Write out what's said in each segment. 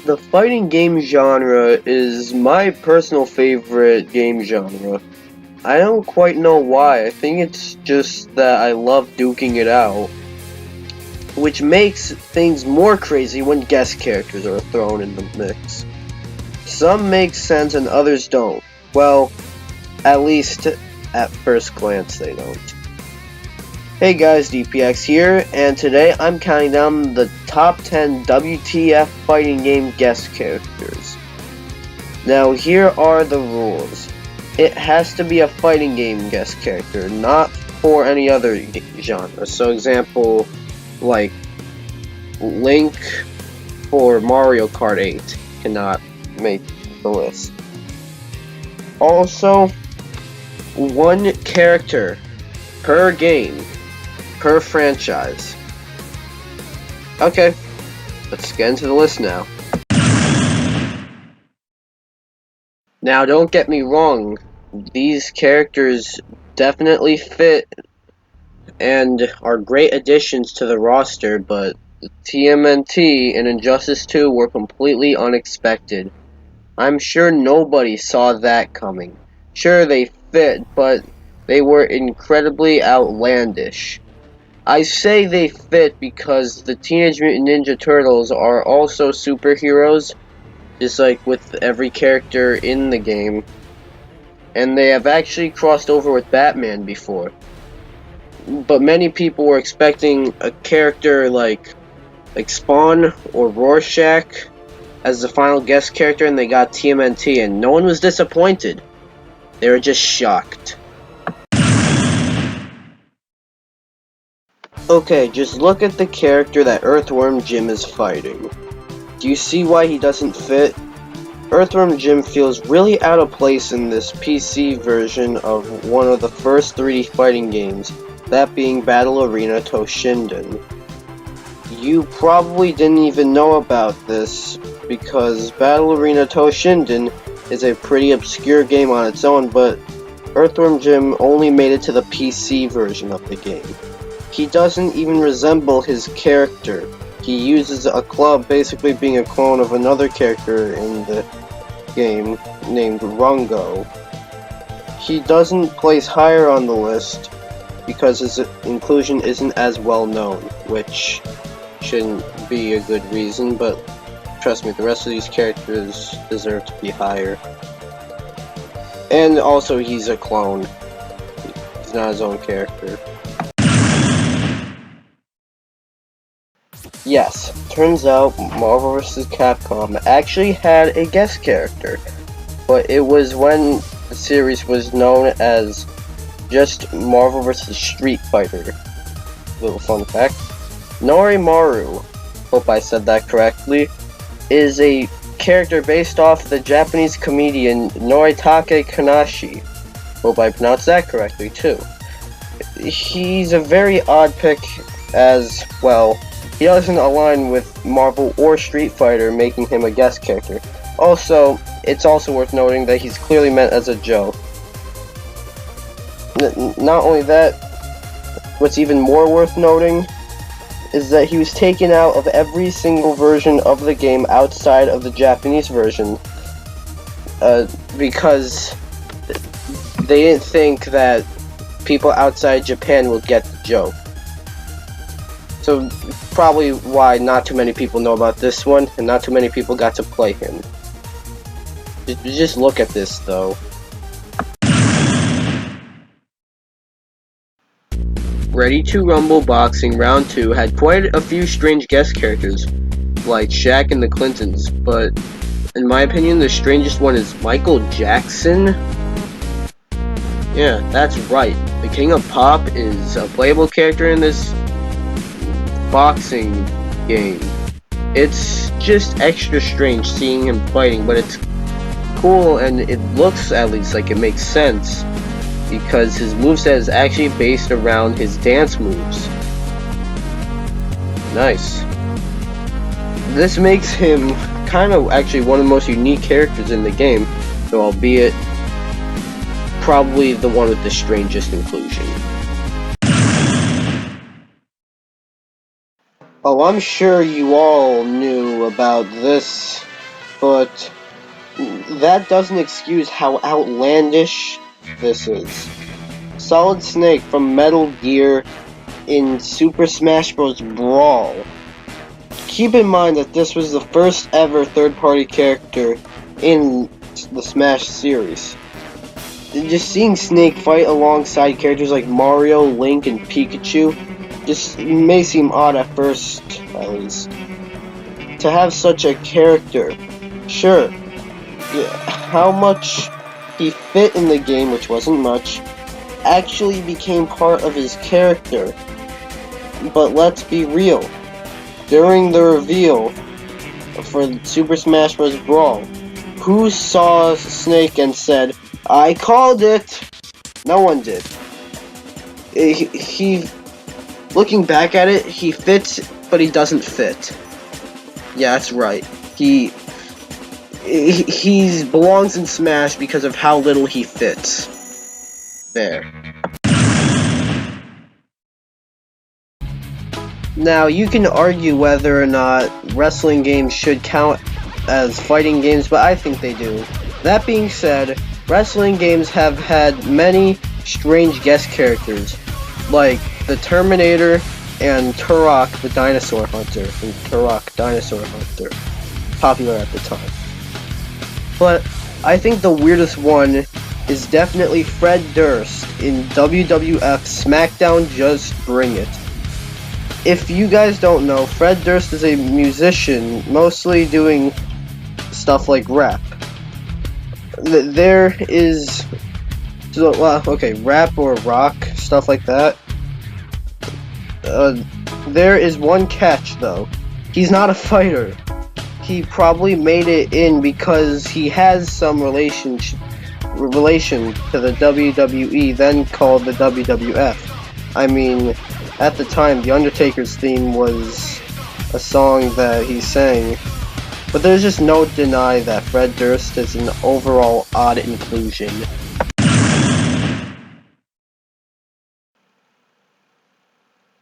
The fighting game genre is my personal favorite game genre. I don't quite know why. I think it's just that I love duking it out, which makes things more crazy when guest characters are thrown in the mix. Some make sense and others don't. Well, at least at first glance they don't. Hey guys, DPX here, and today I'm counting down the top 10 WTF fighting game guest characters. Now here are the rules. It has to be a fighting game guest character, not for any other genre. So example, like Link for Mario Kart 8 cannot make the list. Also, one character per game, per franchise. Okay, let's get into the list now. Now, don't get me wrong, these characters definitely fit and are great additions to the roster, but TMNT and Injustice 2 were completely unexpected. I'm sure nobody saw that coming. Sure, they fit, but they were incredibly outlandish. I say they fit because the Teenage Mutant Ninja Turtles are also superheroes, just like with every character in the game. And they have actually crossed over with Batman before. But many people were expecting a character like Spawn or Rorschach as the final guest character, and they got TMNT, and no one was disappointed. They were just shocked. Okay, just look at the character that Earthworm Jim is fighting. Do you see why he doesn't fit? Earthworm Jim feels really out of place in this PC version of one of the first 3D fighting games, that being Battle Arena Toshinden. You probably didn't even know about this, because Battle Arena Toshinden is a pretty obscure game on its own, but Earthworm Jim only made it to the PC version of the game. He doesn't even resemble his character. He uses a club, basically being a clone of another character in the game named Rungo. He doesn't place higher on the list because his inclusion isn't as well known, which shouldn't be a good reason, but trust me, the rest of these characters deserve to be higher. And also, he's a clone. He's not his own character. Yes, turns out Marvel vs. Capcom actually had a guest character, but it was when the series was known as just Marvel vs. Street Fighter. Little fun fact. Nori Maru, hope I said that correctly, is a character based off the Japanese comedian Noritake Kanashi. Hope I pronounced that correctly too. He's a very odd pick as, well, he doesn't align with Marvel or Street Fighter, making him a guest character. Also, it's also worth noting that he's clearly meant as a joke. Not only that, what's even more worth noting is that he was taken out of every single version of the game outside of the Japanese version, because they didn't think that people outside Japan would get the joke. So, probably why not too many people know about this one, and not too many people got to play him. Just look at this, though. Ready to Rumble Boxing Round 2 had quite a few strange guest characters, like Shaq and the Clintons, but in my opinion, the strangest one is Michael Jackson. Yeah, that's right. The King of Pop is a playable character in this boxing game. It's just extra strange seeing him fighting, but it's cool, and it looks at least like it makes sense, because his moveset is actually based around his dance moves. Nice. This makes him kind of actually one of the most unique characters in the game, though albeit probably the one with the strangest inclusion. Oh, I'm sure you all knew about this but that doesn't excuse how outlandish this is. Solid Snake from Metal Gear in Super Smash Bros. Brawl. Keep in mind that this was the first ever third-party character in the Smash series. Just seeing Snake fight alongside characters like Mario, Link, and Pikachu just may seem odd at first, at least. To have such a character, sure, how much he fit in the game, which wasn't much, actually became part of his character. But let's be real. During the reveal for Super Smash Bros. Brawl, who saw Snake and said, "I called it"? No one did. He looking back at it, he fits, but he doesn't fit. Yeah, that's right. He belongs in Smash because of how little he fits. There. Now, you can argue whether or not wrestling games should count as fighting games, but I think they do. That being said, wrestling games have had many strange guest characters, like the Terminator and Turok the Dinosaur Hunter from Turok Dinosaur Hunter, popular at the time. But I think the weirdest one is definitely Fred Durst in WWF SmackDown Just Bring It. If you guys don't know, Fred Durst is a musician, mostly doing stuff like rap. There is, rap or rock, stuff like that. There is one catch, though. He's not a fighter. He probably made it in because he has some relation to the WWE, then called the WWF. I mean, at the time, The Undertaker's theme was a song that he sang, but there's just no deny that Fred Durst is an overall odd inclusion.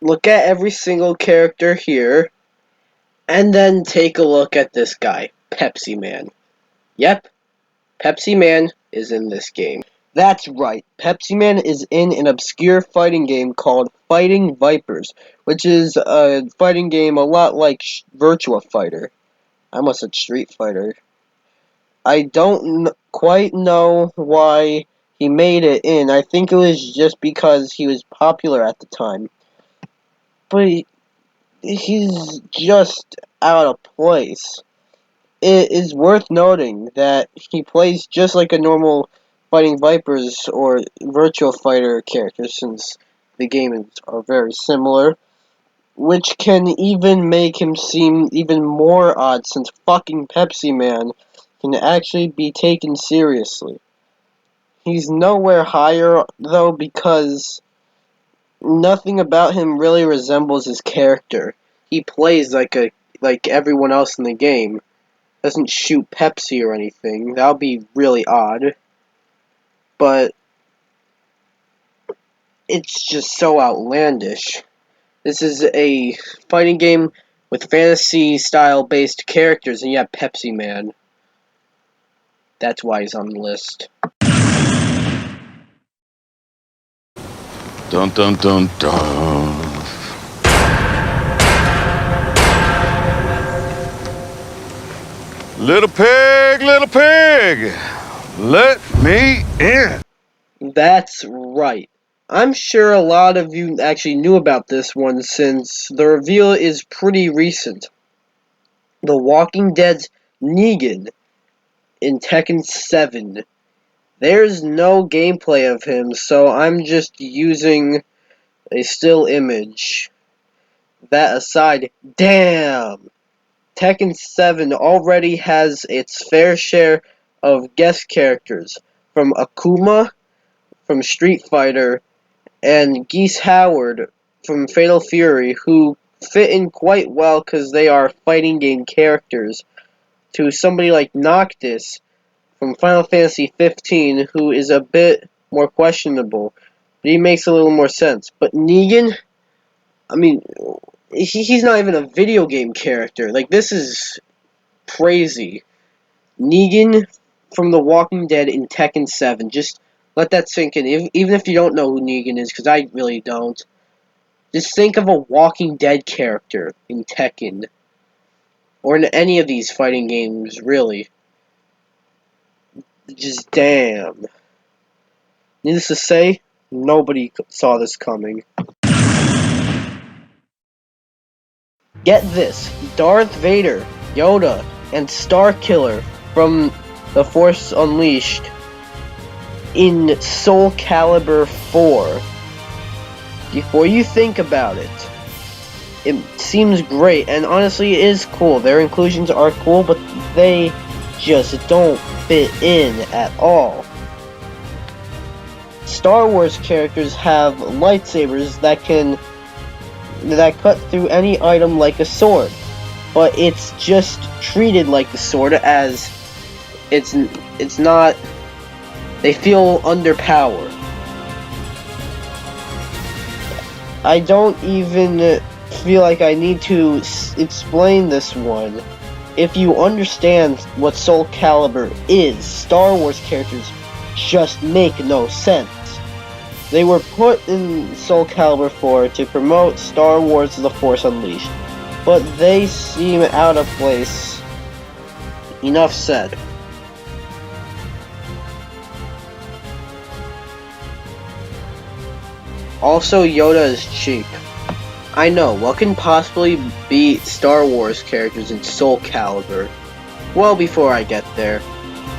Look at every single character here, and then take a look at this guy, Pepsi Man. Yep, Pepsi Man is in this game. That's right, Pepsi Man is in an obscure fighting game called Fighting Vipers, which is a fighting game a lot like Virtua Fighter. I almost said Street Fighter. I don't quite know why he made it in. I think it was just because he was popular at the time. But he's just out of place. It is worth noting that he plays just like a normal Fighting Vipers or Virtual Fighter character, since the games are very similar, which can even make him seem even more odd since fucking Pepsi Man can actually be taken seriously. He's nowhere higher, though, because nothing about him really resembles his character. He plays like everyone else in the game. Doesn't shoot Pepsi or anything. That would be really odd. But it's just so outlandish. This is a fighting game with fantasy-style based characters, and yet Pepsi Man. That's why he's on the list. Dun dun dun dun. Little pig, let me in. That's right. I'm sure a lot of you actually knew about this one since the reveal is pretty recent. The Walking Dead's Negan in Tekken 7. There's no gameplay of him, so I'm just using a still image. That aside, damn! Tekken 7 already has its fair share of guest characters, from Akuma from Street Fighter and Geese Howard from Fatal Fury, who fit in quite well because they are fighting game characters, to somebody like Noctis from Final Fantasy 15, who is a bit more questionable, but he makes a little more sense. But Negan, I mean, he's not even a video game character. Like, this is crazy. Negan from The Walking Dead in Tekken 7. Just let that sink in, even if you don't know who Negan is, because I really don't. Just think of a Walking Dead character in Tekken. Or in any of these fighting games, really. Just damn. Needless to say, nobody saw this coming. Get this, Darth Vader, Yoda, and Starkiller from The Force Unleashed in Soul Calibur 4. Before you think about it, it seems great, and honestly it is cool. Their inclusions are cool, but they just don't fit in at all. Star Wars characters have lightsabers that cut through any item like a sword, but it's just treated like a sword, as it's not. They feel underpowered. I don't even feel like I need to explain this one. If you understand what Soul Calibur is, Star Wars characters just make no sense. They were put in Soul Calibur 4 to promote Star Wars The Force Unleashed, but they seem out of place. Enough said. Also, Yoda is cheap. I know, what can possibly beat Star Wars characters in Soul Calibur? Well, before I get there,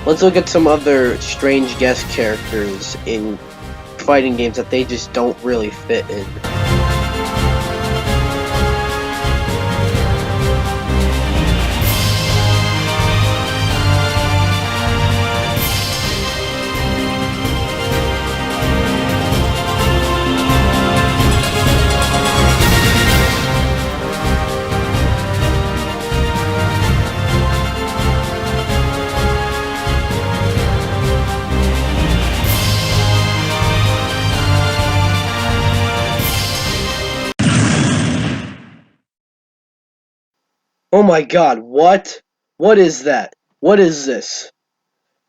let's look at some other strange guest characters in fighting games that they just don't really fit in. Oh my god, what? What is that? What is this?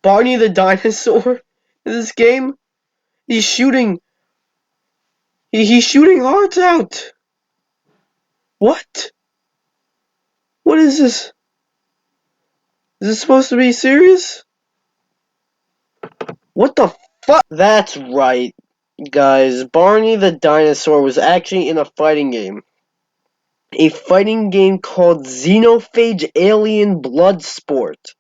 Barney the Dinosaur? In this game? He's shooting... He's shooting hearts out! What? What is this? Is this supposed to be serious? What the fuck? That's right, guys. Barney the Dinosaur was actually in a fighting game. A fighting game called Xenophage Alien Bloodsport.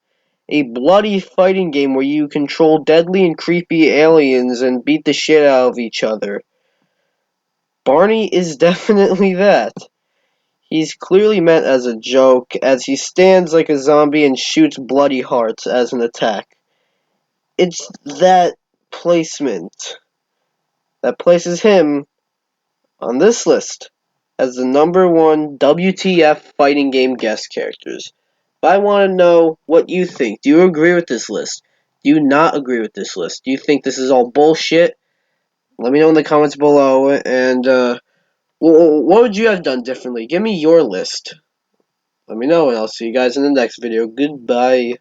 A bloody fighting game where you control deadly and creepy aliens and beat the shit out of each other. Barney is definitely that. He's clearly meant as a joke, as he stands like a zombie and shoots bloody hearts as an attack. It's that placement that places him on this list as the #1 WTF fighting game guest characters. But I want to know what you think. Do you agree with this list? Do you not agree with this list? Do you think this is all bullshit? Let me know in the comments below, and what would you have done differently? Give me your list. Let me know, and I'll see you guys in the next video. Goodbye.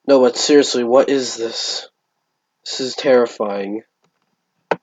No, but seriously, what is this? This is terrifying.